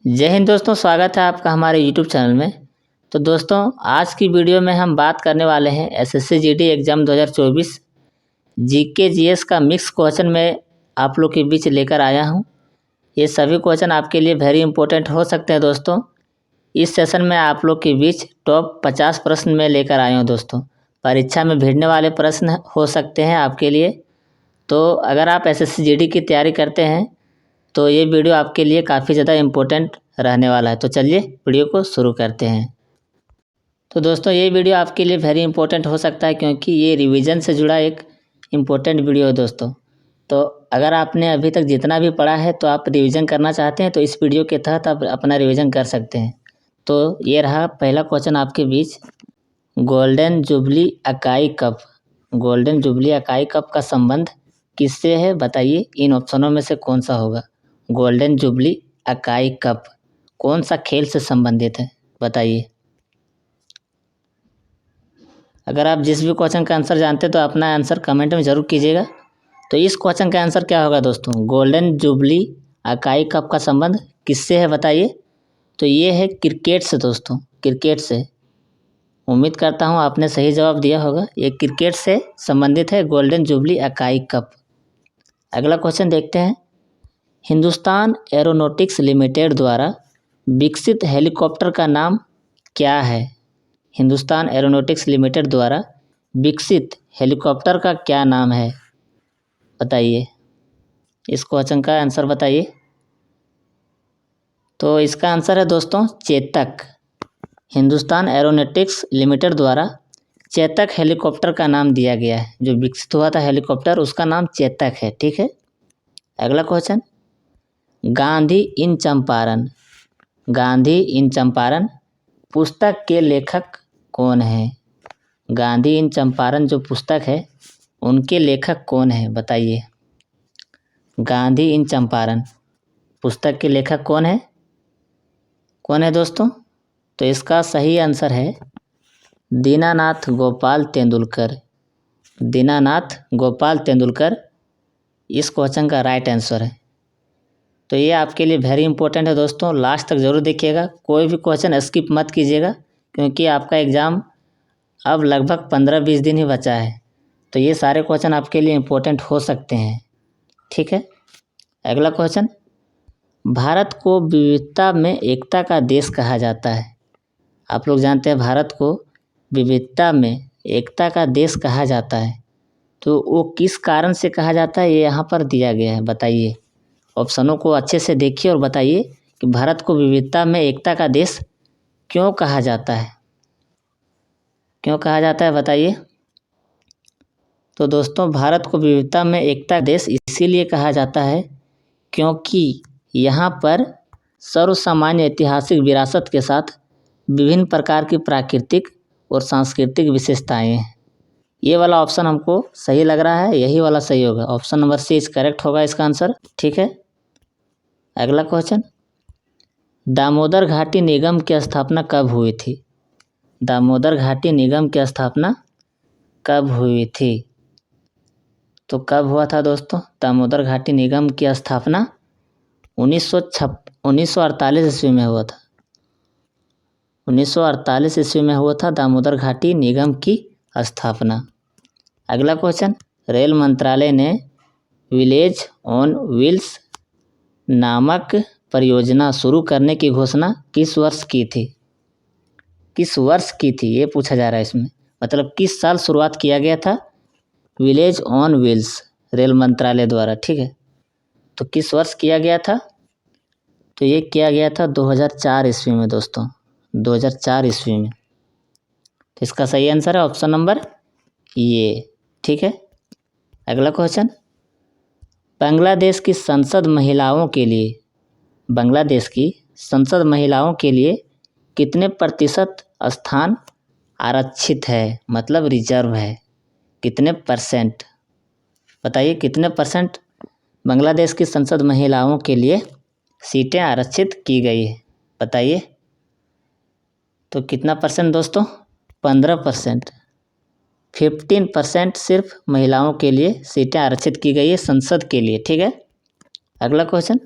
जय हिंद दोस्तों, स्वागत है आपका हमारे यूट्यूब चैनल में। तो दोस्तों, आज की वीडियो में हम बात करने वाले हैं SSC GD exam 2024 GK GS का मिक्स क्वेश्चन में आप लोग के बीच लेकर आया हूं। ये सभी क्वेश्चन आपके लिए वेरी इंपॉर्टेंट हो सकते हैं दोस्तों। इस सेशन में आप लोग के बीच टॉप 50 प्रश्न में लेकर आया हूँ दोस्तों। परीक्षा में भिड़ने वाले प्रश्न हो सकते हैं आपके लिए। तो अगर आप एसएससी जीडी की तैयारी करते हैं तो ये वीडियो आपके लिए काफ़ी ज़्यादा इम्पोर्टेंट रहने वाला है। तो चलिए वीडियो को शुरू करते हैं। तो दोस्तों, ये वीडियो आपके लिए वेरी इंपॉर्टेंट हो सकता है क्योंकि ये रिवीजन से जुड़ा एक इम्पोर्टेंट वीडियो है दोस्तों। तो अगर आपने अभी तक जितना भी पढ़ा है तो आप रिवीजन करना चाहते हैं तो इस वीडियो के तहत आप अपना रिवीजन कर सकते हैं। तो ये रहा पहला क्वेश्चन आपके बीच। गोल्डन जुबली अकाई कप, गोल्डन जुबली अकाई कप का संबंध किससे है बताइए। इन ऑप्शनों में से कौन सा होगा। गोल्डन जुबली अकाई कप कौन सा खेल से संबंधित है बताइए। अगर आप जिस भी क्वेश्चन का आंसर जानते हैं तो अपना आंसर कमेंट में ज़रूर कीजिएगा। तो इस क्वेश्चन का आंसर क्या होगा दोस्तों। गोल्डन जुबली अकाई कप का संबंध किससे है बताइए। तो ये है क्रिकेट से दोस्तों, क्रिकेट से। उम्मीद करता हूँ आपने सही जवाब दिया होगा। ये क्रिकेट से संबंधित है गोल्डन जुबली अकाई कप। अगला क्वेश्चन देखते हैं। हिंदुस्तान एरोनॉटिक्स लिमिटेड द्वारा विकसित हेलीकॉप्टर का नाम क्या है। हिंदुस्तान एरोनॉटिक्स लिमिटेड द्वारा विकसित हेलीकॉप्टर का क्या नाम है बताइए। इस क्वेश्चन का आंसर बताइए। तो इसका आंसर है दोस्तों चेतक। हिंदुस्तान एरोनॉटिक्स लिमिटेड द्वारा चेतक हेलीकॉप्टर का नाम दिया गया है। जो विकसित हुआ था हेलीकॉप्टर उसका नाम चेतक है। ठीक है। अगला क्वेश्चन। गांधी इन चंपारण, गांधी इन चंपारण पुस्तक के लेखक कौन है। गांधी इन चंपारण जो पुस्तक है उनके लेखक कौन है बताइए। गांधी इन चंपारण पुस्तक के लेखक कौन है, कौन है दोस्तों। तो इसका सही आंसर है दीनानाथ गोपाल तेंदुलकर। दीनानाथ गोपाल तेंदुलकर इस क्वेश्चन का राइट आंसर है। तो ये आपके लिए वेरी इंपॉर्टेंट है दोस्तों। लास्ट तक ज़रूर देखिएगा, कोई भी क्वेश्चन स्किप मत कीजिएगा क्योंकि आपका एग्ज़ाम अब लगभग 15-20 दिन ही बचा है। तो ये सारे क्वेश्चन आपके लिए इम्पोर्टेंट हो सकते हैं। ठीक है। अगला क्वेश्चन। भारत को विविधता में एकता का देश कहा जाता है। आप लोग जानते हैं भारत को विविधता में एकता का देश कहा जाता है। तो वो किस कारण से कहा जाता है ये यहाँ पर दिया गया है बताइए। ऑप्शनों को अच्छे से देखिए और बताइए कि भारत को विविधता में एकता का देश क्यों कहा जाता है, क्यों कहा जाता है बताइए। तो दोस्तों, भारत को विविधता में एकता देश इसीलिए कहा जाता है क्योंकि यहाँ पर सर्वसामान्य ऐतिहासिक विरासत के साथ विभिन्न प्रकार की प्राकृतिक और सांस्कृतिक विशेषताएं हैं। ये वाला ऑप्शन हमको सही लग रहा है, यही वाला सही होगा। Option number C is correct होगा इसका आंसर। ठीक है। अगला क्वेश्चन। दामोदर घाटी निगम की स्थापना कब हुई थी। दामोदर घाटी निगम की स्थापना कब हुई थी। तो कब हुआ था दोस्तों दामोदर घाटी निगम की स्थापना 1948 ईस्वी में हुआ था। 1948 ईस्वी में हुआ था दामोदर घाटी निगम की स्थापना। अगला क्वेश्चन। रेल मंत्रालय ने विलेज ऑन व्हील्स नामक परियोजना शुरू करने की घोषणा किस वर्ष की थी। किस वर्ष की थी ये पूछा जा रहा है इसमें। मतलब किस साल शुरुआत किया गया था विलेज ऑन व्हील्स रेल मंत्रालय द्वारा। ठीक है। तो किस वर्ष किया गया था। तो ये किया गया था 2004 ईस्वी में दोस्तों, 2004 ईस्वी में। तो इसका सही आंसर है ऑप्शन नंबर ये। ठीक है। अगला क्वेश्चन। बांग्लादेश की संसद महिलाओं के लिए, बांग्लादेश की संसद महिलाओं के लिए कितने प्रतिशत स्थान आरक्षित है, मतलब रिजर्व है। कितने परसेंट बताइए। कितने परसेंट बांग्लादेश की संसद महिलाओं के लिए सीटें आरक्षित की गई है बताइए। तो कितना परसेंट दोस्तों। 15%। 15% सिर्फ महिलाओं के लिए सीटें आरक्षित की गई है संसद के लिए। ठीक है। अगला क्वेश्चन।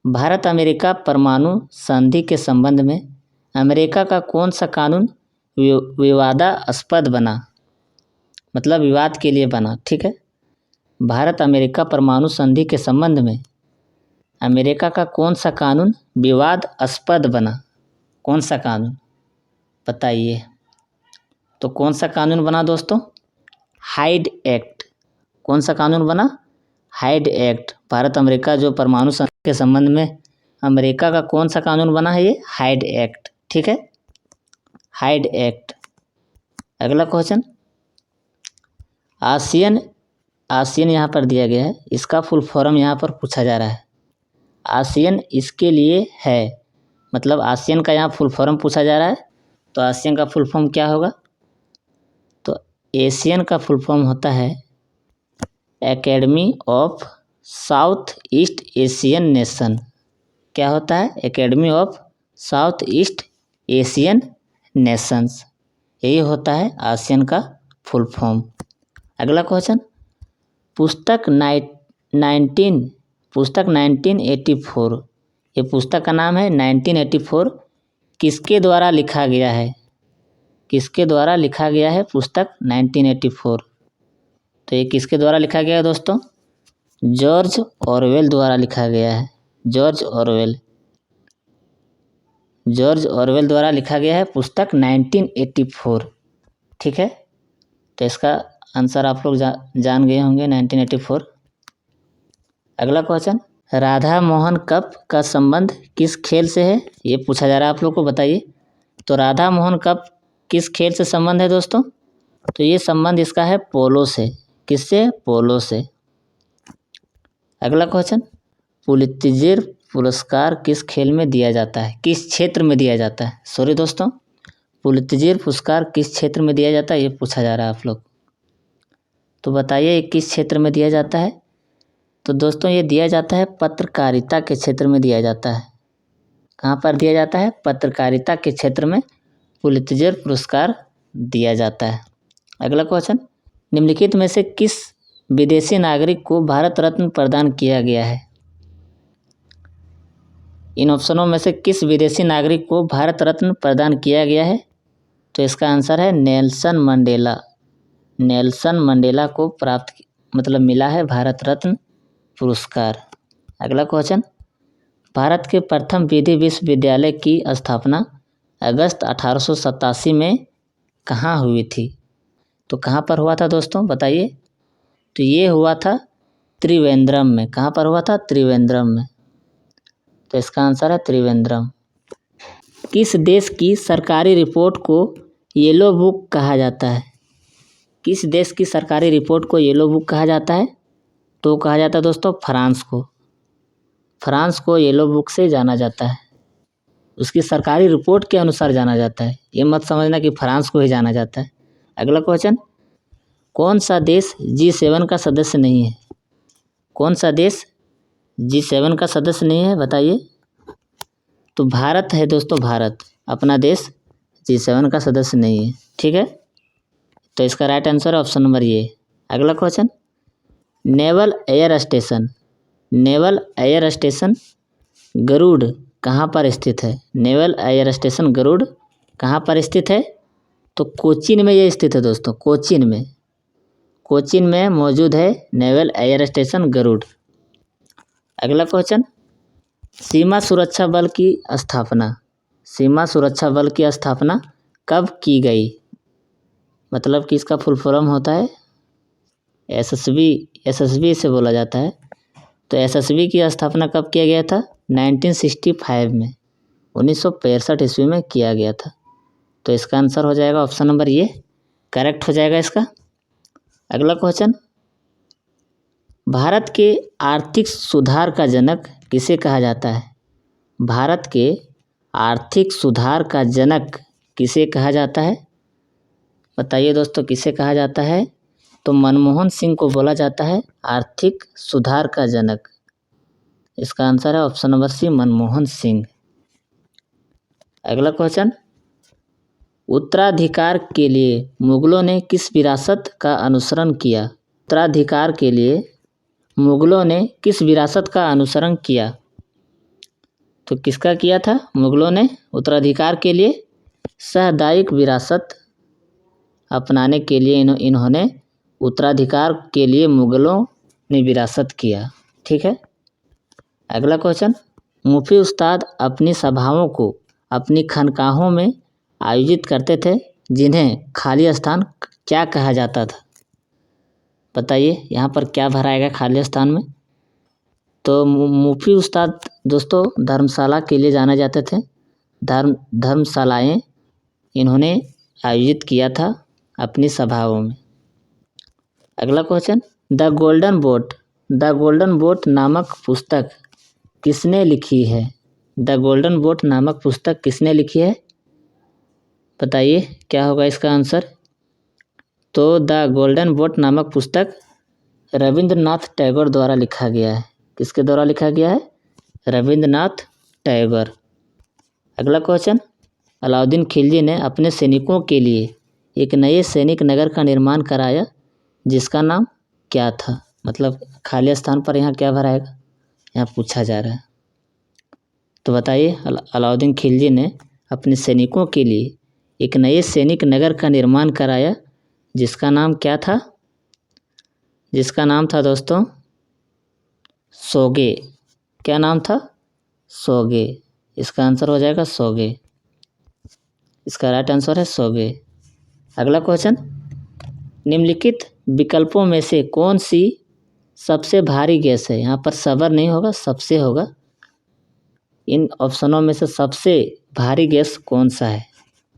भारत अमेरिका परमाणु संधि के संबंध में अमेरिका का कौन सा कानून विवादास्पद बना, मतलब विवाद के लिए बना। ठीक है, भारत अमेरिका परमाणु संधि के संबंध में अमेरिका का कौन सा कानून विवादास्पद बना, कौन सा कानून बताइए। तो कौन सा कानून बना दोस्तों? Hide act. कौन सा कानून बना? Hide act. भारत अमेरिका जो परमाणु संधि के संबंध में अमेरिका का कौन सा कानून बना है? ये हाइड एक्ट। ठीक है, हाइड एक्ट। अगला क्वेश्चन, आसियन, आसियन यहाँ पर दिया गया है, इसका फुल फॉर्म यहाँ पर पूछा जा रहा है। आसियन इसके लिए है, मतलब आसियन का यहाँ फुल फॉर्म पूछा जा रहा है, तो आसियन का फुल फॉर्म क्या होगा? तो एशियन का फुल फॉर्म होता है academy of south east Asian nation. क्या होता है? Academy of south east Asian Nations, यही होता है आसियन का फुल फॉर्म। अगला क्वेश्चन, पुस्तक 1984, ये पुस्तक का नाम है 1984, किसके द्वारा लिखा गया है? किसके द्वारा लिखा गया है पुस्तक 1984? तो ये किसके द्वारा लिखा गया है दोस्तों? जॉर्ज ऑरवेल द्वारा लिखा गया है। जॉर्ज ऑरवेल, जॉर्ज ऑरवेल द्वारा लिखा गया है पुस्तक 1984। ठीक है, तो इसका आंसर आप लोग जान गए होंगे 1984। अगला क्वेश्चन, राधा मोहन कप का संबंध किस खेल से है? ये पूछा जा रहा है आप लोग को, बताइए। तो राधा मोहन कप किस खेल से संबंध है दोस्तों? तो ये संबंध इसका है पोलो से। किससे? पोलो से। अगला क्वेश्चन, पुलित्जर पुरस्कार किस खेल में दिया जाता है? किस क्षेत्र में दिया जाता है? सॉरी दोस्तों, पुलित्जर पुरस्कार किस क्षेत्र में दिया जाता है, ये पूछा जा रहा है आप लोग। तो बताइए किस क्षेत्र में दिया जाता है? तो दोस्तों ये दिया जाता है पत्रकारिता के क्षेत्र में दिया जाता है। कहाँ पर दिया जाता है? पत्रकारिता के क्षेत्र में पुलित्जर पुरस्कार दिया जाता है। अगला क्वेश्चन, निम्नलिखित में से किस विदेशी नागरिक को भारत रत्न प्रदान किया गया है? इन ऑप्शनों में से किस विदेशी नागरिक को भारत रत्न प्रदान किया गया है? तो इसका आंसर है नेल्सन मंडेला। नेल्सन मंडेला को मतलब मिला है भारत रत्न पुरस्कार। अगला क्वेश्चन, भारत के प्रथम विधि विश्वविद्यालय की स्थापना अगस्त 1887 में कहाँ हुई थी? तो कहाँ पर हुआ था दोस्तों, बताइए। तो ये हुआ था त्रिवेंद्रम में। कहाँ पर हुआ था? त्रिवेंद्रम में। तो इसका आंसर है त्रिवेंद्रम। किस देश की सरकारी रिपोर्ट को येलो बुक कहा जाता है? किस देश की सरकारी रिपोर्ट को येलो बुक कहा जाता है? तो कहा जाता है दोस्तों फ्रांस को। फ्रांस को येलो बुक से जाना जाता है, उसकी सरकारी रिपोर्ट के अनुसार जाना जाता है। ये मत समझना कि फ्रांस को ही जाना जाता है। अगला क्वेश्चन, कौन सा देश G7 का सदस्य नहीं है? कौन सा देश G7 का सदस्य नहीं है, बताइए। तो भारत है दोस्तों, भारत अपना देश G7 का सदस्य नहीं है। ठीक है, तो इसका राइट आंसर है ऑप्शन नंबर ये। अगला question, naval air station, naval air station Garud कहाँ पर स्थित है? नेवल एयर स्टेशन गरुड़ कहाँ पर स्थित है? तो कोचीन में ये स्थित है दोस्तों, कोचीन में। कोचीन में मौजूद है नेवल एयर स्टेशन गरुड़। अगला क्वेश्चन, सीमा सुरक्षा बल की स्थापना, सीमा सुरक्षा बल की स्थापना कब की गई? मतलब कि इसका फुल फॉर्म होता है एसएसबी, एसएसबी से बोला जाता है। तो एसएसबी की स्थापना कब किया गया था? 1965 में, 1965 ईस्वी में किया गया था। तो इसका आंसर हो जाएगा ऑप्शन नंबर ये, करेक्ट हो जाएगा इसका। अगला क्वेश्चन, भारत के आर्थिक सुधार का जनक किसे कहा जाता है? भारत के आर्थिक सुधार का जनक किसे कहा जाता है? बताइए दोस्तों, किसे कहा जाता है? तो मनमोहन सिंह को बोला जाता है आर्थिक सुधार का जनक। इसका आंसर है option number C, Manmohan Singh. अगला क्वेश्चन, उत्तराधिकार के लिए मुगलों ने किस विरासत का अनुसरण किया? उत्तराधिकार के लिए मुगलों ने किस विरासत का अनुसरण किया? तो किसका किया था? मुगलों ने उत्तराधिकार के लिए सामुदायिक विरासत अपनाने के लिए इन्होंने उत्तराधिकार के लिए मुगलों ने विरासत किया। ठीक है। अगला क्वेश्चन, मुफी उस्ताद अपनी सभाओं को अपनी खानकाहों में आयोजित करते थे जिन्हें खाली स्थान क्या कहा जाता था? बताइए यहाँ पर क्या भराएगा खाली स्थान में? तो मुफी उस्ताद दोस्तों धर्मशाला के लिए जाने जाते थे। धर्मशालाएँ इन्होंने आयोजित किया था अपनी सभाओं में। अगला क्वेश्चन, द गोल्डन बोट नामक पुस्तक किसने लिखी है? द गोल्डन बोट नामक पुस्तक किसने लिखी है? बताइए क्या होगा इसका आंसर? तो द गोल्डन बोट नामक पुस्तक रविंद्रनाथ टैगोर द्वारा लिखा गया है। किसके द्वारा लिखा गया है? रविंद्रनाथ टैगोर। अगला क्वेश्चन, अलाउद्दीन खिलजी ने अपने सैनिकों के लिए एक नए सैनिक नगर का निर्माण कराया जिसका नाम क्या था? मतलब खाली स्थान पर यहाँ क्या भराएगा? यहाँ पूछा जा रहा है। तो बताइए अलाउद्दीन खिलजी ने अपने सैनिकों के लिए एक नए सैनिक नगर का निर्माण कराया जिसका नाम क्या था? जिसका नाम था दोस्तों सोगे। क्या नाम था? सोगे। इसका आंसर हो जाएगा सोगे। इसका राइट आंसर है सोगे। अगला क्वेश्चन, निम्नलिखित विकल्पों में से कौन सी सबसे भारी गैस है? यहाँ पर सबर नहीं होगा, सबसे होगा। इन ऑप्शनों में से सबसे भारी गैस कौन सा है?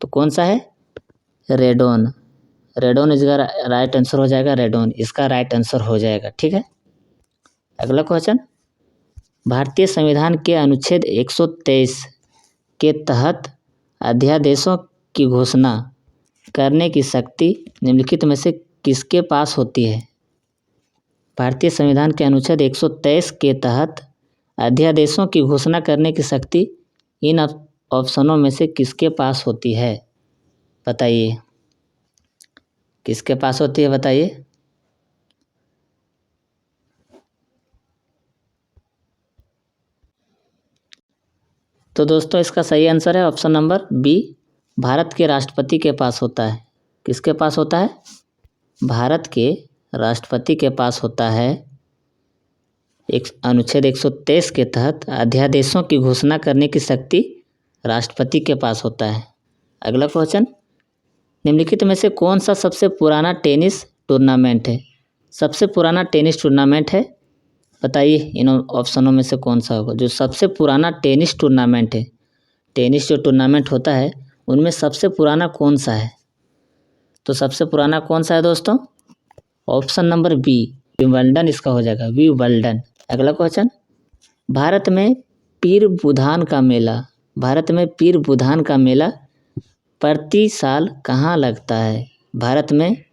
तो कौन सा है? रेडोन। रेडोन इसका राइट आंसर हो जाएगा। रेडोन इसका राइट आंसर हो जाएगा। ठीक है। अगला क्वेश्चन, भारतीय संविधान के अनुच्छेद 123 के तहत अध्यादेशों की घोषणा करने की शक्ति निम्नलिखित में से किसके पास होती है? भारतीय संविधान के अनुच्छेद 123 के तहत अध्यादेशों की घोषणा करने की शक्ति इन ऑप्शनों में से किसके पास होती है? बताइए किसके पास होती है? बताइए। तो दोस्तों इसका सही आंसर है ऑप्शन नंबर बी, भारत के राष्ट्रपति के पास होता है। किसके पास होता है? भारत के राष्ट्रपति के पास होता है। एक अनुच्छेद 123 के तहत अध्यादेशों की घोषणा करने की शक्ति राष्ट्रपति के पास होता है। अगला क्वेश्चन, निम्नलिखित में से कौन सा सबसे पुराना टेनिस टूर्नामेंट है? सबसे पुराना टेनिस टूर्नामेंट है, बताइए इन ऑप्शनों में से कौन सा होगा? जो सबसे पुराना टेनिस टूर्नामेंट है, टेनिस जो टूर्नामेंट होता है उनमें सबसे पुराना कौन सा है? तो सबसे पुराना कौन सा है दोस्तों? ऑप्शन नंबर बी, विंबलडन इसका हो जाएगा, विंबलडन। अगला क्वेश्चन, भारत में पीर बुधान का मेला प्रति साल कहाँ लगता है? भारत में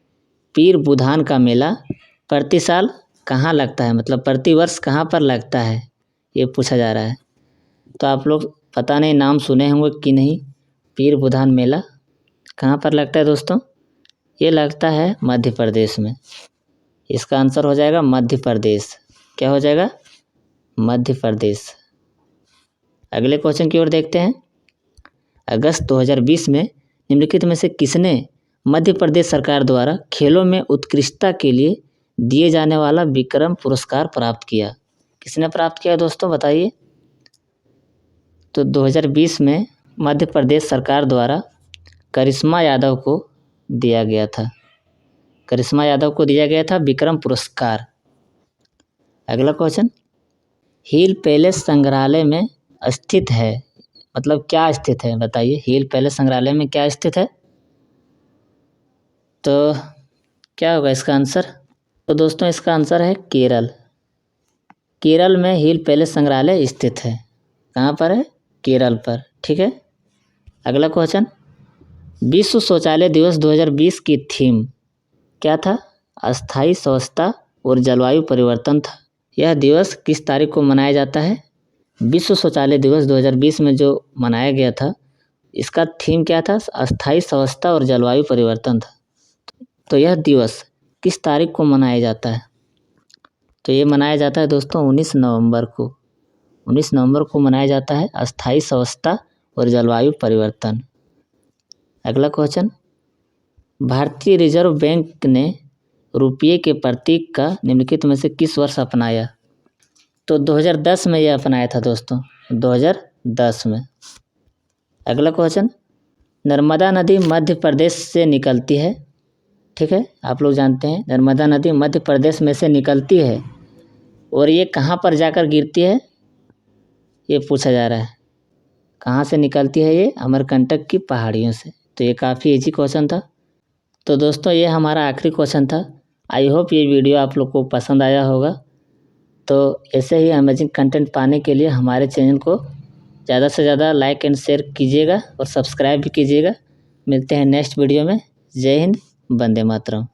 पीर बुधान का मेला प्रति साल कहाँ लगता है? मतलब प्रति वर्ष कहाँ पर लगता है, ये पूछा जा रहा है। तो आप लोग पता नहीं नाम सुने होंगे कि नहीं। पीर बुधान मेला कहाँ पर लगता है दोस्तों? ये लगता है मध्य प्रदेश में। इसका आंसर हो जाएगा मध्य प्रदेश। क्या हो जाएगा? मध्य प्रदेश। अगले क्वेश्चन की ओर देखते हैं। अगस्त 2020 में निम्नलिखित में से किसने मध्य प्रदेश सरकार द्वारा खेलों में उत्कृष्टता के लिए दिए जाने वाला विक्रम पुरस्कार प्राप्त किया? किसने प्राप्त किया दोस्तों? बताइए। तो 2020 में मध्य प्रदेश सरकार द्वारा करिश्मा यादव को दिया गया था। करिश्मा यादव को दिया गया था विक्रम पुरस्कार। अगला क्वेश्चन, हिल पैलेस संग्रहालय में स्थित है, मतलब क्या स्थित है? बताइए हिल पैलेस संग्रहालय में क्या स्थित है? तो क्या होगा इसका आंसर? तो दोस्तों इसका आंसर है केरल। केरल में हिल पैलेस संग्रहालय स्थित है। कहाँ पर है? केरल पर। ठीक है। अगला क्वेश्चन, विश्व शौचालय दिवस 2020 की थीम क्या था? अस्थायी स्वच्छता और जलवायु परिवर्तन था। यह दिवस किस तारीख को मनाया जाता है? विश्व शौचालय दिवस 2020 में जो मनाया गया था इसका थीम क्या था? अस्थायी स्वच्छता और जलवायु परिवर्तन था। तो यह दिवस किस तारीख को मनाया जाता है? तो ये मनाया जाता है दोस्तों 19 नवंबर को। 19 नवंबर को मनाया जाता है अस्थायी स्वच्छता और जलवायु परिवर्तन। अगला क्वेश्चन, भारतीय रिजर्व बैंक ने रुपये के प्रतीक का निम्नलिखित में से किस वर्ष अपनाया? तो 2010 में यह अपनाया था दोस्तों, 2010 में। अगला क्वेश्चन, नर्मदा नदी मध्य प्रदेश से निकलती है, ठीक है, आप लोग जानते हैं नर्मदा नदी मध्य प्रदेश में से निकलती है और ये कहाँ पर जाकर गिरती है, ये पूछा जा रहा है। कहाँ से निकलती है ये? अमरकंटक की पहाड़ियों से। तो ये काफ़ी इजी क्वेश्चन था। तो दोस्तों ये हमारा आखिरी क्वेश्चन था। आई होप ये वीडियो आप लोग को पसंद आया होगा। तो ऐसे ही अमेजिंग कंटेंट पाने के लिए हमारे चैनल को ज़्यादा से ज़्यादा लाइक एंड शेयर कीजिएगा और सब्सक्राइब भी कीजिएगा। मिलते हैं नेक्स्ट वीडियो में। जय हिंद, वंदे मातरम।